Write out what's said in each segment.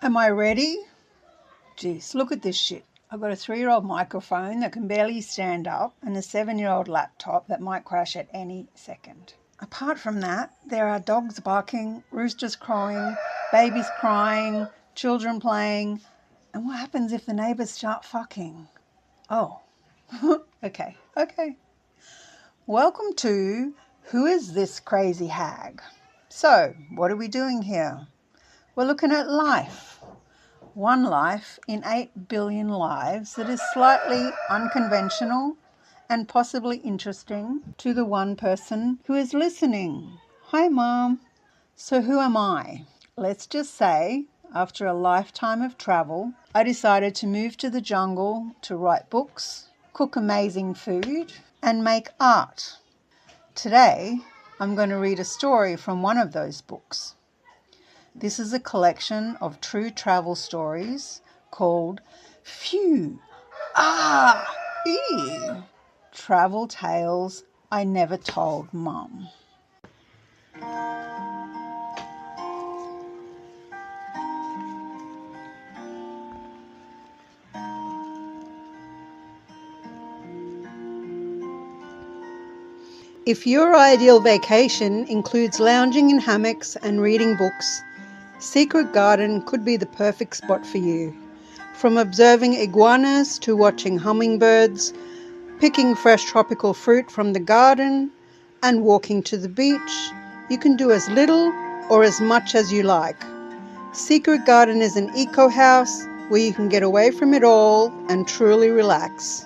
Am I ready? Jeez, look at this shit. I've got a 3-year-old microphone that can barely stand up and a 7-year-old laptop that might crash at any second. Apart from that, there are dogs barking, roosters crowing, babies crying, children playing. And what happens if the neighbours start fucking? Oh, okay. Welcome to Who is This Crazy Hag? So, what are we doing here? We're looking at life. One life in 8 billion lives that is slightly unconventional and possibly interesting to the one person who is listening. Hi, Mom. So who am I? Let's just say, after a lifetime of travel, I decided to move to the jungle to write books, cook amazing food, and make art. Today, I'm going to read a story from one of those books. This is a collection of true travel stories called Phew, Eeew, Travel Tales I Never Told Mum. If your ideal vacation includes lounging in hammocks and reading books, Secret Garden could be the perfect spot for you. From observing iguanas to watching hummingbirds, picking fresh tropical fruit from the garden, and walking to the beach, you can do as little or as much as you like. Secret Garden is an eco-house where you can get away from it all and truly relax.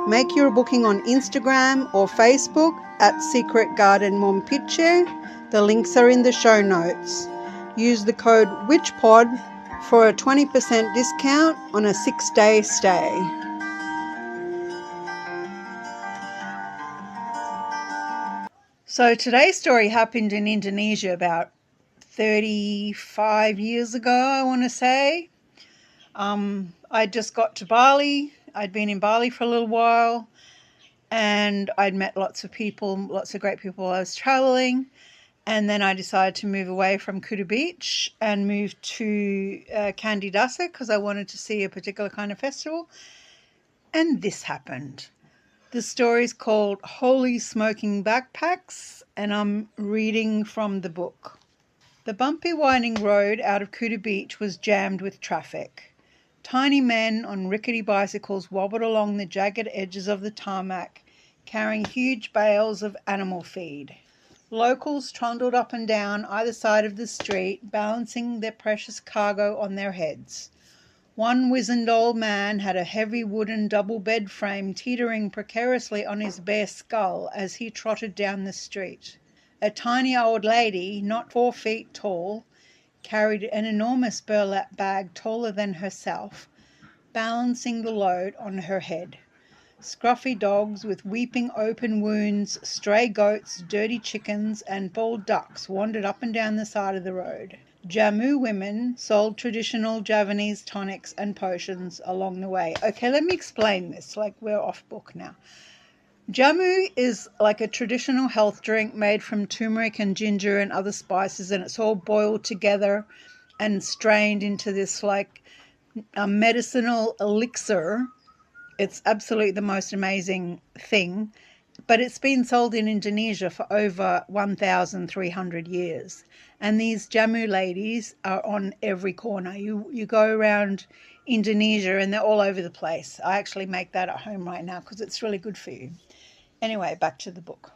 Make your booking on Instagram or Facebook at Secret Garden Mompiche. The links are in the show notes. Use the code WITCHPOD for a 20% discount on a 6-day stay. So today's story happened in Indonesia about 35 years ago, I want to say. I just got to Bali. I'd been in Bali for a little while and I'd met lots of people, lots of great people while I was traveling. And then I decided to move away from W.I.T.C.H and move to Candidasa because I wanted to see a particular kind of festival. And this happened. The story is called Holy Smoking Backpacks, and I'm reading from the book. The bumpy winding road out of Kuta Beach was jammed with traffic. Tiny men on rickety bicycles wobbled along the jagged edges of the tarmac, carrying huge bales of animal feed. Locals trundled up and down either side of the street, balancing their precious cargo on their heads. One wizened old man had a heavy wooden double bed frame teetering precariously on his bare skull as he trotted down the street. A tiny old lady, not 4 feet tall, carried an enormous burlap bag taller than herself, balancing the load on her head. Scruffy dogs with weeping open wounds, stray goats, dirty chickens, and bald ducks wandered up and down the side of the road. Jammu women sold traditional Javanese tonics and potions along the way. Okay, let me explain this, like we're off book now. Jammu is like a traditional health drink made from turmeric and ginger and other spices, and it's all boiled together and strained into this like a medicinal elixir. It's absolutely the most amazing thing, but it's been sold in Indonesia for over 1,300 years. And these Jammu ladies are on every corner. You go around Indonesia and they're all over the place. I actually make that at home right now because it's really good for you. Anyway, back to the book.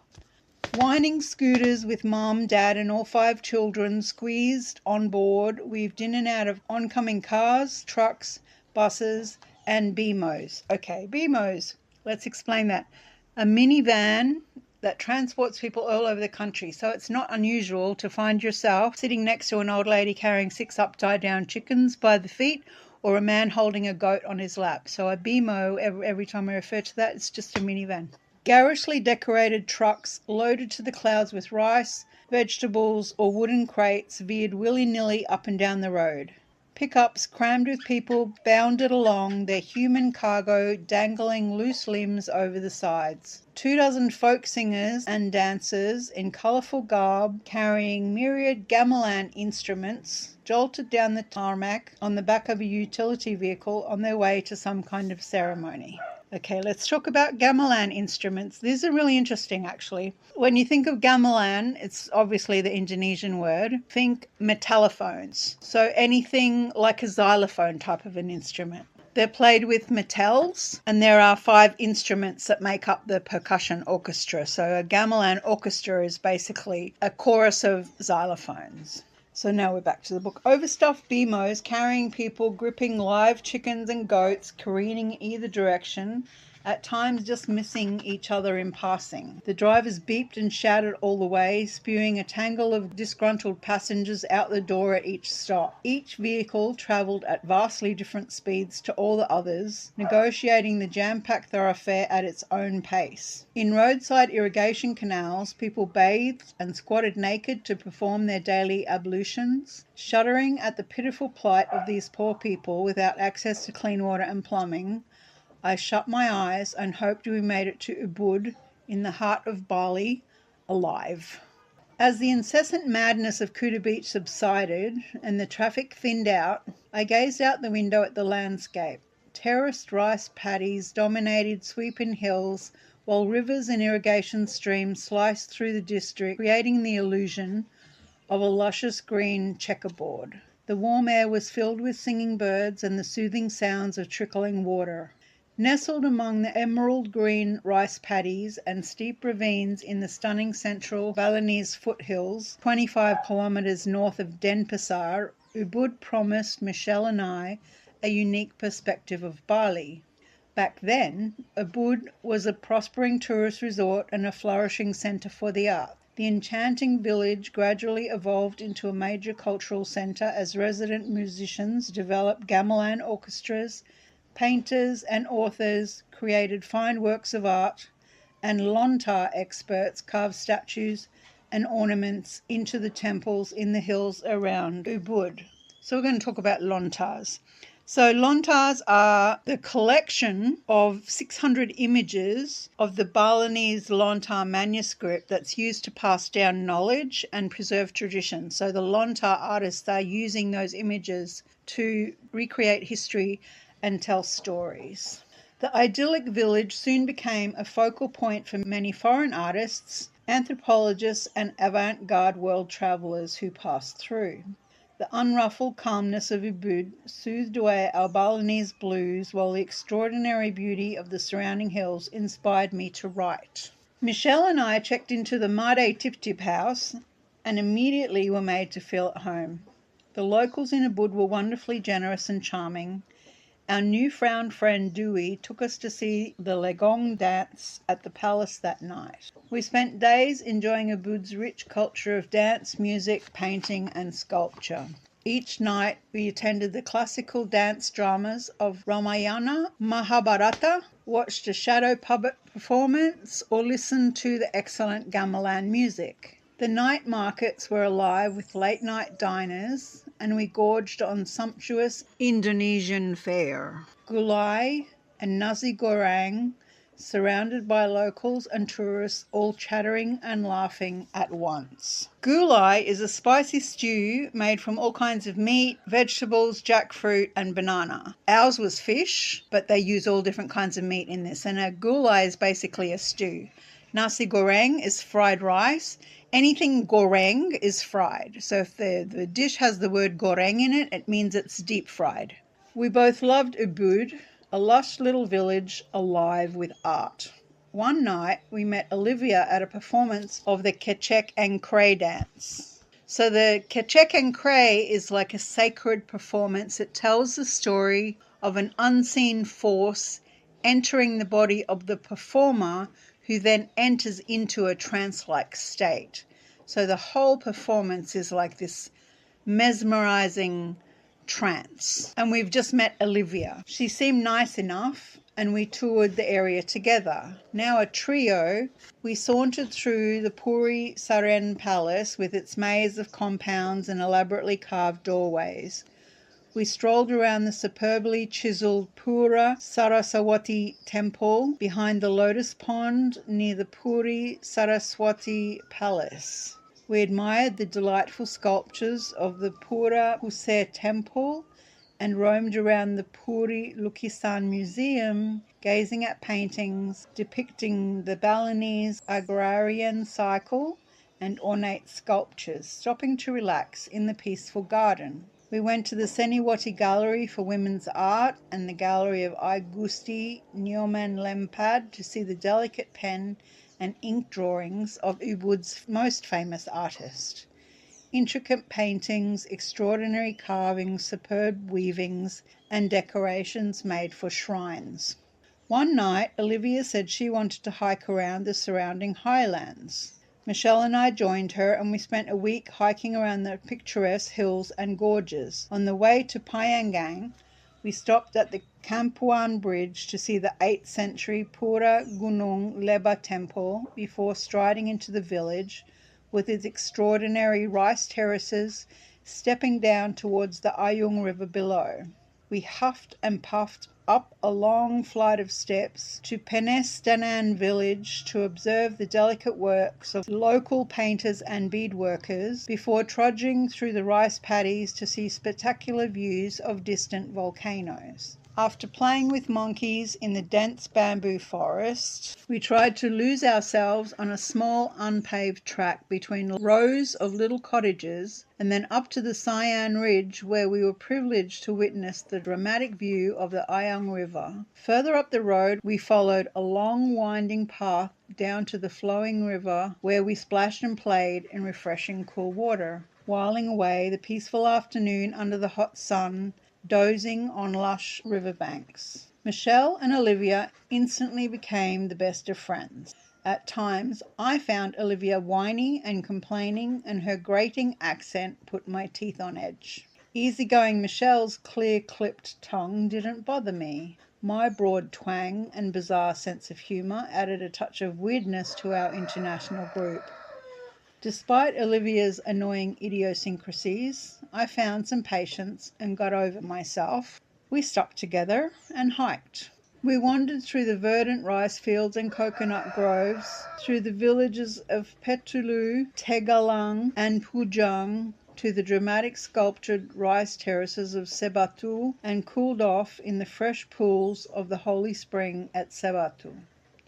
Whining scooters with mum, dad and all 5 children squeezed on board, weaved in and out of oncoming cars, trucks, buses and BMOs. Okay, BMOs, let's explain that. A minivan that transports people all over the country. So it's not unusual to find yourself sitting next to an old lady carrying 6 upside down chickens by the feet or a man holding a goat on his lap. So a BMO, every time I refer to that, it's just a minivan. Garishly decorated trucks loaded to the clouds with rice, vegetables or wooden crates veered willy-nilly up and down the road. Pickups crammed with people bounded along, their human cargo dangling loose limbs over the sides. 24 folk singers and dancers in colourful garb, carrying myriad gamelan instruments, jolted down the tarmac on the back of a utility vehicle on their way to some kind of ceremony. Okay, let's talk about gamelan instruments. These are really interesting, actually. When you think of gamelan, it's obviously the Indonesian word. Think metallophones. So anything like a xylophone type of an instrument. They're played with metals, and there are 5 instruments that make up the percussion orchestra. So a gamelan orchestra is basically a chorus of xylophones. So now we're back to the book. Overstuffed BMOs carrying people, gripping live chickens and goats, careening either direction, at times just missing each other in passing. The drivers beeped and shouted all the way, spewing a tangle of disgruntled passengers out the door at each stop. Each vehicle travelled at vastly different speeds to all the others, negotiating the jam-packed thoroughfare at its own pace. In roadside irrigation canals, people bathed and squatted naked to perform their daily ablutions. Shuddering at the pitiful plight of these poor people without access to clean water and plumbing, I shut my eyes and hoped we made it to Ubud in the heart of Bali alive. As the incessant madness of Kuta Beach subsided and the traffic thinned out, I gazed out the window at the landscape. Terraced rice paddies dominated sweeping hills, while rivers and irrigation streams sliced through the district, creating the illusion of a luscious green checkerboard. The warm air was filled with singing birds and the soothing sounds of trickling water. Nestled among the emerald green rice paddies and steep ravines in the stunning central Balinese foothills, 25 kilometres north of Denpasar, Ubud promised Michelle and I a unique perspective of Bali. Back then, Ubud was a prospering tourist resort and a flourishing centre for the arts. The enchanting village gradually evolved into a major cultural centre as resident musicians developed gamelan orchestras, painters and authors created fine works of art, and lontar experts carved statues and ornaments into the temples in the hills around Ubud. So we're going to talk about lontars. So lontars are the collection of 600 images of the Balinese lontar manuscript that's used to pass down knowledge and preserve tradition. So the lontar artists are using those images to recreate history and tell stories. The idyllic village soon became a focal point for many foreign artists, anthropologists and avant-garde world travellers who passed through. The unruffled calmness of Ubud soothed away our Balinese blues, while the extraordinary beauty of the surrounding hills inspired me to write. Michelle and I checked into the Made Tip Tip house and immediately were made to feel at home. The locals in Ubud were wonderfully generous and charming. Our newfound friend Dewey took us to see the Legong dance at the palace that night. We spent days enjoying Ubud's rich culture of dance, music, painting and sculpture. Each night we attended the classical dance dramas of Ramayana, Mahabharata, watched a shadow puppet performance or listened to the excellent gamelan music. The night markets were alive with late-night diners, and we gorged on sumptuous Indonesian fare. Gulai and nasi goreng, surrounded by locals and tourists, all chattering and laughing at once. Gulai is a spicy stew made from all kinds of meat, vegetables, jackfruit and banana. Ours was fish, but they use all different kinds of meat in this, and a gulai is basically a stew. Nasi goreng is fried rice. Anything goreng is fried. So if the dish has the word goreng in it, it means it's deep fried. We both loved Ubud, a lush little village alive with art. One night we met Olivia at a performance of the Kecek and Kray dance. So the Kecek and Kray is like a sacred performance. It tells the story of an unseen force entering the body of the performer, who then enters into a trance-like state. So the whole performance is like this mesmerizing trance. And we've just met Olivia. She seemed nice enough and we toured the area together. Now a trio, we sauntered through the Puri Saren Palace with its maze of compounds and elaborately carved doorways. We strolled around the superbly chiseled Pura Saraswati temple behind the lotus pond near the Puri Saraswati Palace. We admired the delightful sculptures of the Pura Huse temple and roamed around the Puri Lukisan Museum, gazing at paintings depicting the Balinese agrarian cycle and ornate sculptures, stopping to relax in the peaceful garden. We went to the Seniwati Gallery for Women's Art and the Gallery of I Gusti Nyoman Lempad to see the delicate pen and ink drawings of Ubud's most famous artist. Intricate paintings, extraordinary carvings, superb weavings, and decorations made for shrines. One night, Olivia said she wanted to hike around the surrounding highlands. Michelle and I joined her, and we spent a week hiking around the picturesque hills and gorges. On the way to Payangang, we stopped at the Kampuan Bridge to see the 8th century Pura Gunung Leba temple before striding into the village with its extraordinary rice terraces, stepping down towards the Ayung River below. We huffed and puffed up a long flight of steps to Penestanan village to observe the delicate works of local painters and beadworkers before trudging through the rice paddies to see spectacular views of distant volcanoes. After playing with monkeys in the dense bamboo forest, we tried to lose ourselves on a small unpaved track between rows of little cottages and then up to the Cyan Ridge, where we were privileged to witness the dramatic view of the Ayang River. Further up the road, we followed a long winding path down to the flowing river, where we splashed and played in refreshing cool water, whiling away the peaceful afternoon under the hot sun, dozing on lush riverbanks. Michelle and Olivia instantly became the best of friends. At times, I found Olivia whiny and complaining, and her grating accent put my teeth on edge. Easygoing Michelle's clear-clipped tongue didn't bother me. My broad twang and bizarre sense of humour added a touch of weirdness to our international group. Despite Olivia's annoying idiosyncrasies, I found some patience and got over myself. We stuck together and hiked. We wandered through the verdant rice fields and coconut groves, through the villages of Petulu, Tegalang, and Pujang, to the dramatic sculptured rice terraces of Sebatu, and cooled off in the fresh pools of the holy spring at Sebatu.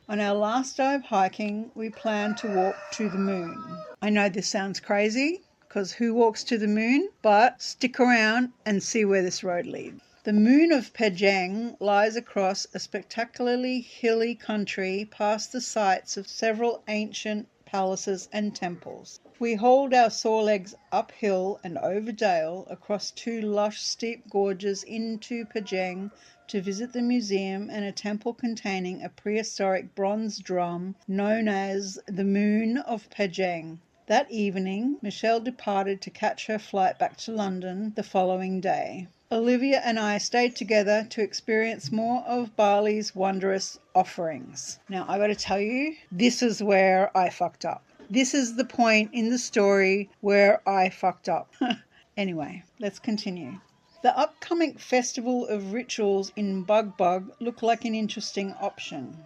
On our last day of hiking, we planned to walk to the moon. I know this sounds crazy, because who walks to the moon? But stick around and see where this road leads. The moon of Pejang lies across a spectacularly hilly country past the sites of several ancient palaces and temples. We hauled our sore legs uphill and over dale across 2 lush steep gorges into Pejang to visit the museum and a temple containing a prehistoric bronze drum known as the Moon of Pejang. That evening, Michelle departed to catch her flight back to London the following day. Olivia and I stayed together to experience more of Bali's wondrous offerings. Now, I got to tell you, this is where I fucked up. This is the point in the story where I fucked up. Anyway, let's continue. The upcoming festival of rituals in Bugbug looked like an interesting option.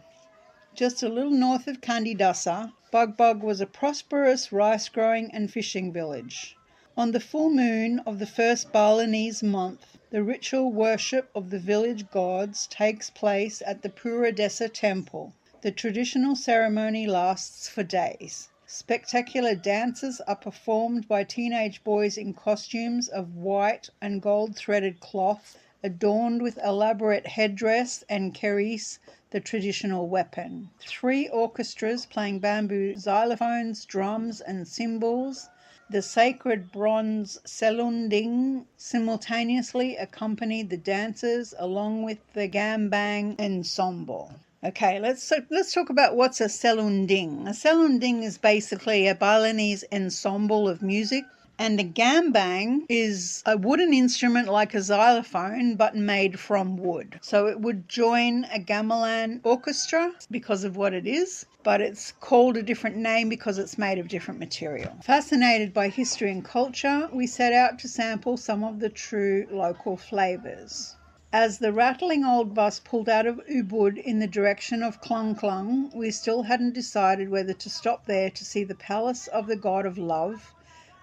Just a little north of Kandidasa, Bugbug was a prosperous rice-growing and fishing village. On the full moon of the first Balinese month, the ritual worship of the village gods takes place at the Puradesa temple. The traditional ceremony lasts for days. Spectacular dances are performed by teenage boys in costumes of white and gold-threaded cloth, adorned with elaborate headdress and keris, the traditional weapon. 3 orchestras playing bamboo xylophones, drums, and cymbals, the sacred bronze selunding, simultaneously accompany the dancers along with the gambang ensemble. Okay, let's talk about what's a selunding. A selunding is basically a Balinese ensemble of music And the gambang is a wooden instrument like a xylophone but made from wood. So it would join a gamelan orchestra because of what it is, but it's called a different name because it's made of different material. Fascinated by history and culture, we set out to sample some of the true local flavours. As the rattling old bus pulled out of Ubud in the direction of Klung Klung, we still hadn't decided whether to stop there to see the palace of the god of love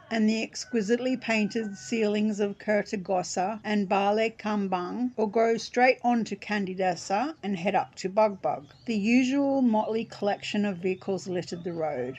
and the exquisitely painted ceilings of Kertagosa and Bale Kambang, or go straight on to Candidasa and head up to Bugbug. The usual motley collection of vehicles littered the road.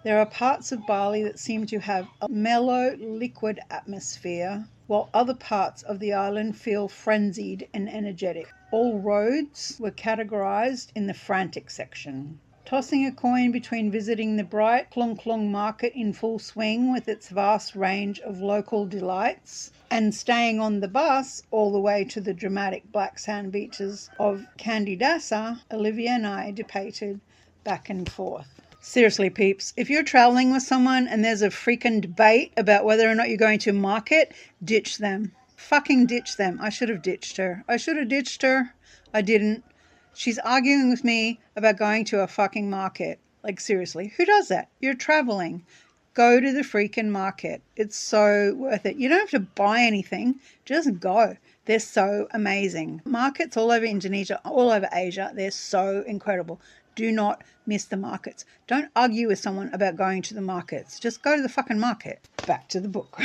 There are parts of Bali that seem to have a mellow, liquid atmosphere, while other parts of the island feel frenzied and energetic. All roads were categorized in the frantic section. Tossing a coin between visiting the bright Klung Klung market in full swing with its vast range of local delights and staying on the bus all the way to the dramatic black sand beaches of Candidasa, Olivia and I debated back and forth. Seriously, peeps, if you're traveling with someone and there's a freaking debate about whether or not you're going to market, ditch them. Fucking ditch them. I should have ditched her. I didn't. She's arguing with me about going to a fucking market. Like, seriously, who does that? You're traveling. Go to the freaking market. It's so worth it. You don't have to buy anything. Just go. They're so amazing. Markets all over Indonesia, all over Asia, they're so incredible. Do not miss the markets. Don't argue with someone about going to the markets. Just go to the fucking market. Back to the book.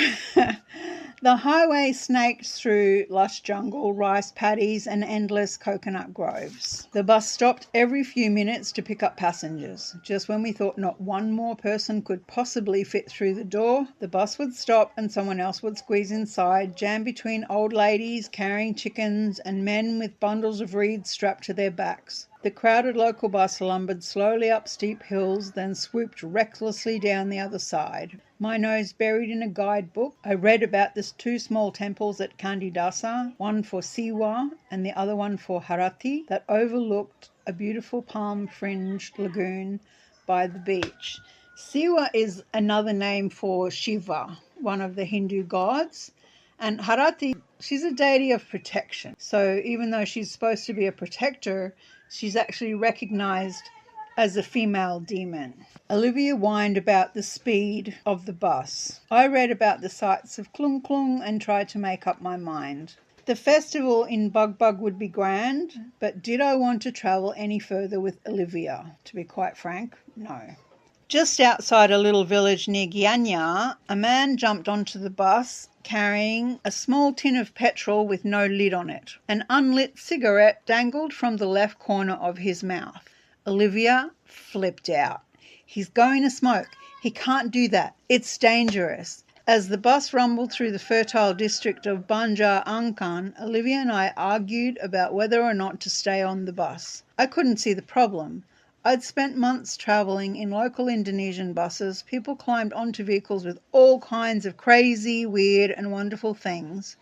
The highway snaked through lush jungle, rice paddies and endless coconut groves. The bus stopped every few minutes to pick up passengers. Just when we thought not one more person could possibly fit through the door, the bus would stop and someone else would squeeze inside, jammed between old ladies carrying chickens and men with bundles of reeds strapped to their backs. The crowded local bus lumbered slowly up steep hills, then swooped recklessly down the other side. My nose buried in a guidebook, I read about the two small temples at Candidasa, one for Siwa and the other one for Harati, that overlooked a beautiful palm-fringed lagoon by the beach. Siwa is another name for Shiva, one of the Hindu gods, and Harati, she's a deity of protection. So even though she's supposed to be a protector, she's actually recognized as a female demon. Olivia whined about the speed of the bus. I read about the sights of Klung Klung and tried to make up my mind. The festival in Bugbug would be grand, but did I want to travel any further with Olivia? To be quite frank, no. Just outside a little village near Gianya, a man jumped onto the bus carrying a small tin of petrol with no lid on it. An unlit cigarette dangled from the left corner of his mouth. Olivia flipped out. He's going to smoke. He can't do that. It's dangerous. As the bus rumbled through the fertile district of Banjar Angkan, Olivia and I argued about whether or not to stay on the bus. I couldn't see the problem. I'd spent months travelling in local Indonesian buses. People climbed onto vehicles with all kinds of crazy, weird and wonderful things.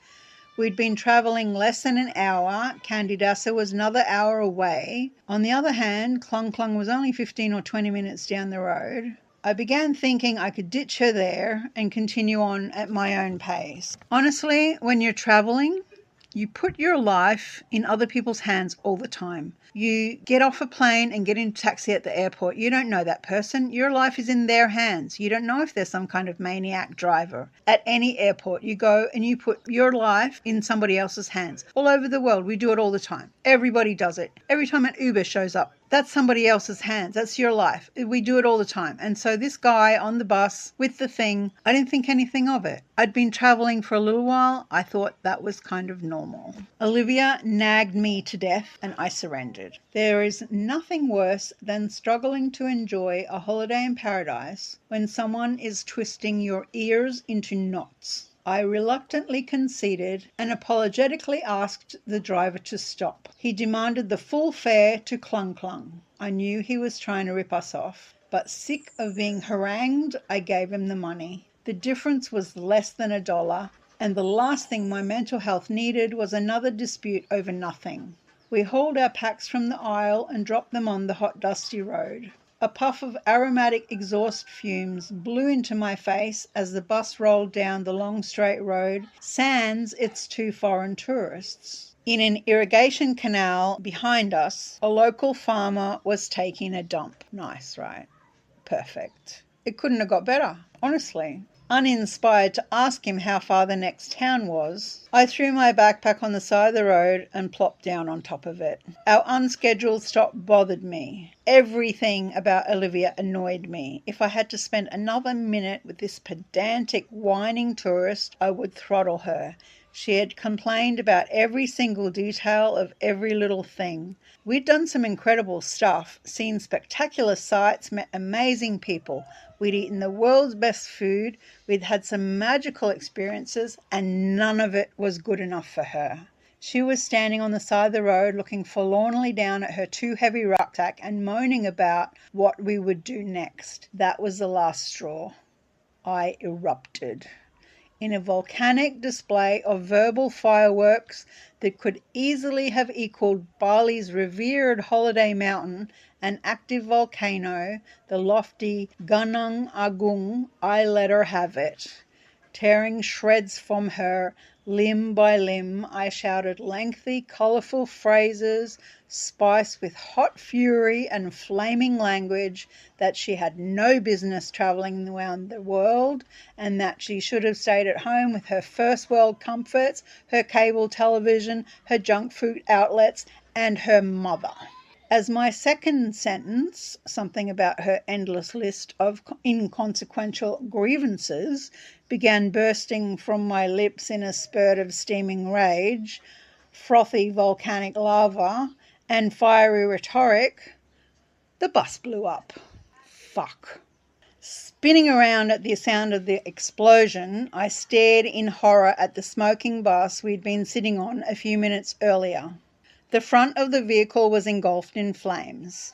We'd been travelling less than an hour. Candidasa was another hour away. On the other hand, Klung Klung was only 15 or 20 minutes down the road. I began thinking I could ditch her there and continue on at my own pace. Honestly, when you're travelling, you put your life in other people's hands all the time. You get off a plane and get in a taxi at the airport. You don't know that person. Your life is in their hands. You don't know if there's some kind of maniac driver. At any airport, you go and you put your life in somebody else's hands. All over the world, we do it all the time. Everybody does it. Every time an Uber shows up, that's somebody else's hands. That's your life. We do it all the time. And so this guy on the bus with the thing, I didn't think anything of it. I'd been traveling for a little while. I thought that was kind of normal. Olivia nagged me to death and I surrendered. There is nothing worse than struggling to enjoy a holiday in paradise when someone is twisting your ears into knots. I reluctantly conceded and apologetically asked the driver to stop. He demanded the full fare to Klung Klung. I knew he was trying to rip us off, but sick of being harangued, I gave him the money. The difference was less than $1, and the last thing my mental health needed was another dispute over nothing. We hauled our packs from the aisle and dropped them on the hot, dusty road. A puff of aromatic exhaust fumes blew into my face as the bus rolled down the long straight road, sans its 2 foreign tourists. In an irrigation canal behind us, a local farmer was taking a dump. Nice, right? Perfect. It couldn't have got better, honestly. Uninspired to ask him how far the next town was, I threw my backpack on the side of the road and plopped down on top of it. Our unscheduled stop bothered me. Everything about Olivia annoyed me. If I had to spend another minute with this pedantic, whining tourist, I would throttle her. She had complained about every single detail of every little thing. We'd done some incredible stuff, seen spectacular sights, met amazing people. We'd eaten the world's best food, we'd had some magical experiences, and none of it was good enough for her. She was standing on the side of the road looking forlornly down at her too heavy rucksack and moaning about what we would do next. That was the last straw. I erupted in a volcanic display of verbal fireworks that could easily have equaled Bali's revered holiday mountain, an active volcano, the lofty Gunung Agung. I let her have it. Tearing shreds from her, limb by limb, I shouted lengthy, colourful phrases spiced with hot fury and flaming language that she had no business travelling around the world and that she should have stayed at home with her first world comforts, her cable television, her junk food outlets, and her mother. As my second sentence, something about her endless list of inconsequential grievances, began bursting from my lips in a spurt of steaming rage, frothy volcanic lava, and fiery rhetoric, the bus blew up. Fuck. Spinning around at the sound of the explosion, I stared in horror at the smoking bus we'd been sitting on a few minutes earlier. The front of the vehicle was engulfed in flames.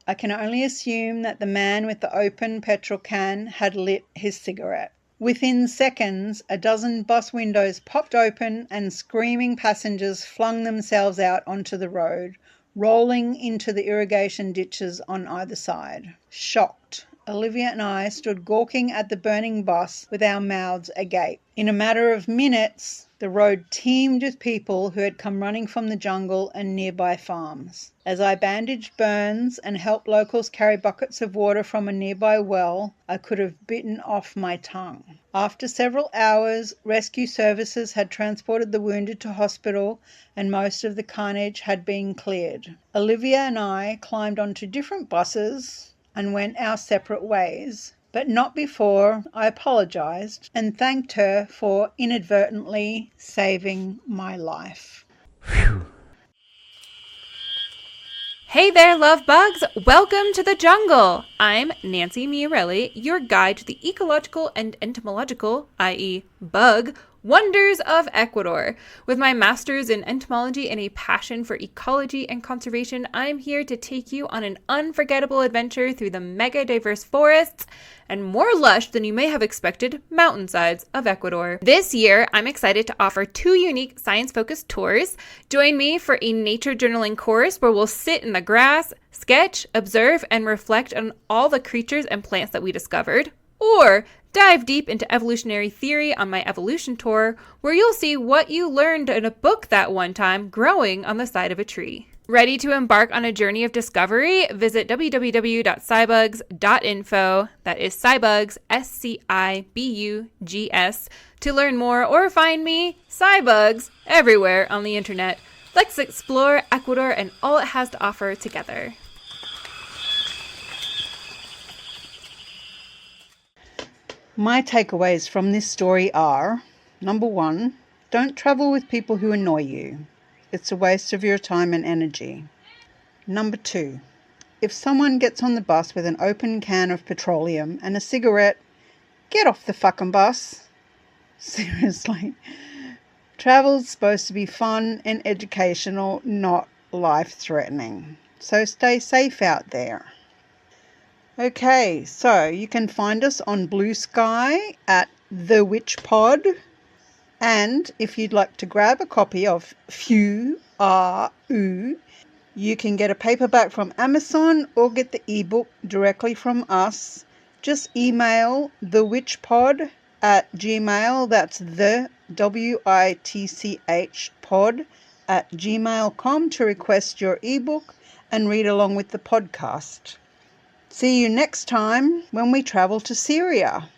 I can only assume that the man with the open petrol can had lit his cigarette. Within seconds, a dozen bus windows popped open and screaming passengers flung themselves out onto the road, rolling into the irrigation ditches on either side. Shocked, Olivia and I stood gawking at the burning bus with our mouths agape. In a matter of minutes, the road teemed with people who had come running from the jungle and nearby farms. As I bandaged burns and helped locals carry buckets of water from a nearby well, I could have bitten off my tongue. After several hours, rescue services had transported the wounded to hospital and most of the carnage had been cleared. Olivia and I climbed onto different buses and went our separate ways, but not before I apologized and thanked her for inadvertently saving my life. Phew. Hey there, love bugs! Welcome to the jungle! I'm Nancy Miarelli, your guide to the ecological and entomological, i.e. bug, wonders of Ecuador. With my master's in entomology and a passion for ecology and conservation, I'm here to take you on an unforgettable adventure through the mega diverse forests and more lush than you may have expected mountainsides of Ecuador. This year, I'm excited to offer 2 unique science-focused tours. Join me for a nature journaling course where we'll sit in the grass, sketch, observe, and reflect on all the creatures and plants that we discovered. Or dive deep into evolutionary theory on my evolution tour, where you'll see what you learned in a book that one time growing on the side of a tree. Ready to embark on a journey of discovery? Visit www.scibugs.info, that is Scibugs, SCIBUGS, to learn more or find me, Scibugs, everywhere on the internet. Let's explore Ecuador and all it has to offer together. My takeaways from this story are, number 1, don't travel with people who annoy you. It's a waste of your time and energy. Number 2, if someone gets on the bus with an open can of petroleum and a cigarette, get off the fucking bus. Seriously. Travel's supposed to be fun and educational, not life-threatening. So stay safe out there. Okay, so you can find us on Blue Sky at The Witch Pod. And if you'd like to grab a copy of Phew, Argh, You can get a paperback from Amazon or get the ebook directly from us. Just email thewitchpod@gmail.com. That's the W-I-T-C-H pod@gmail.com to request your ebook and read along with the podcast. See you next time when we travel to Syria.